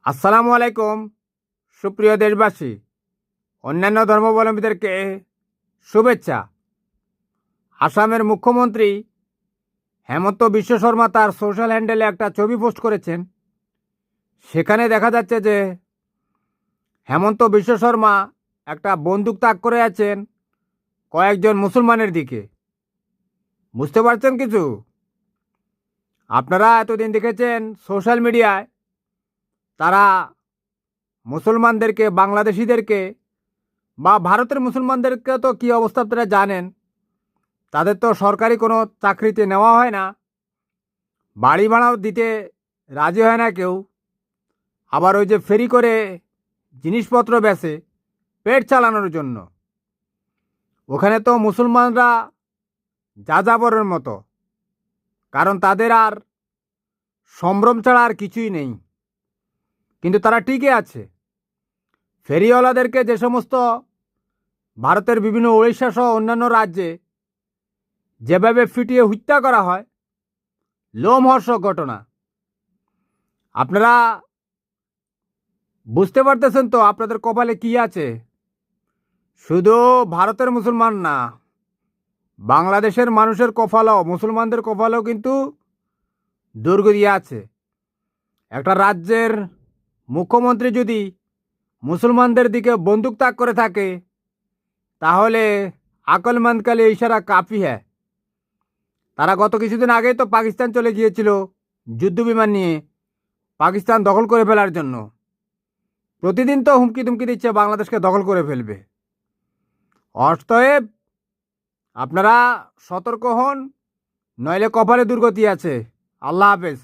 আসসালামু আলাইকুম। সুপ্রিয় দেশবাসী, অন্যান্য ধর্মাবলম্বীদেরকে শুভেচ্ছা। আসামের মুখ্যমন্ত্রী হেমন্ত বিশ্ব শর্মা তার সোশ্যাল হ্যান্ডেলে একটা ছবি পোস্ট করেছেন। সেখানে দেখা যাচ্ছে যে হেমন্ত বিশ্ব শর্মা একটা বন্দুক তাক করে আছেন কয়েকজন মুসলমানের দিকে। বুঝতে পারছেন কিছু? আপনারা এতদিন দেখেছেন সোশ্যাল মিডিয়ায় তারা মুসলমানদেরকে, বাংলাদেশিদেরকে বা ভারতের মুসলমানদেরকে তো কী অবস্থা আপনারা জানেন। তাদের তো সরকারি কোনো চাকরিতে নেওয়া হয় না, বাড়ি ভাড়াও দিতে রাজি হয় না কেউ। আবার ওই যে ফেরি করে জিনিসপত্র বেচে পেট চালানোর জন্য, ওখানে তো মুসলমানরা যাযাবরের মতো। কারণ তাদের আর সম্ভ্রম ছাড়া আর কিছুই নেই, কিন্তু তারা টিকে আছে। ফেরিওয়ালাদেরকে যে সমস্ত ভারতের বিভিন্ন ওড়িশা সহ অন্যান্য রাজ্যে যেভাবে পিটিয়ে হত্যা করা হয়, লোমহর্ষক ঘটনা। আপনারা বুঝতে পারতেছেন তো আপনাদের কপালে কি আছে? শুধু ভারতের মুসলমান না, বাংলাদেশের মানুষের কপালও, মুসলমানদের কপালেও কিন্তু দুর্গতি আছে। একটা রাজ্যের মুখ্যমন্ত্রী যদি মুসলমানদের দিকে বন্দুক তাক করে থাকে, তাহলে আকলমন্দ কা লিয়ে ইশারা কাফি হ্যায়। তারা গত কিছুদিন আগেই তো পাকিস্তান চলে গিয়েছিল যুদ্ধ বিমান নিয়ে পাকিস্তান দখল করে ফেলার জন্য। প্রতিদিন তো হুমকি তুমকি দিচ্ছে বাংলাদেশকে দখল করে ফেলবে। অতএব আপনারা সতর্ক হন, নইলে কপালে দুর্গতি আছে। আল্লাহ হাফেজ।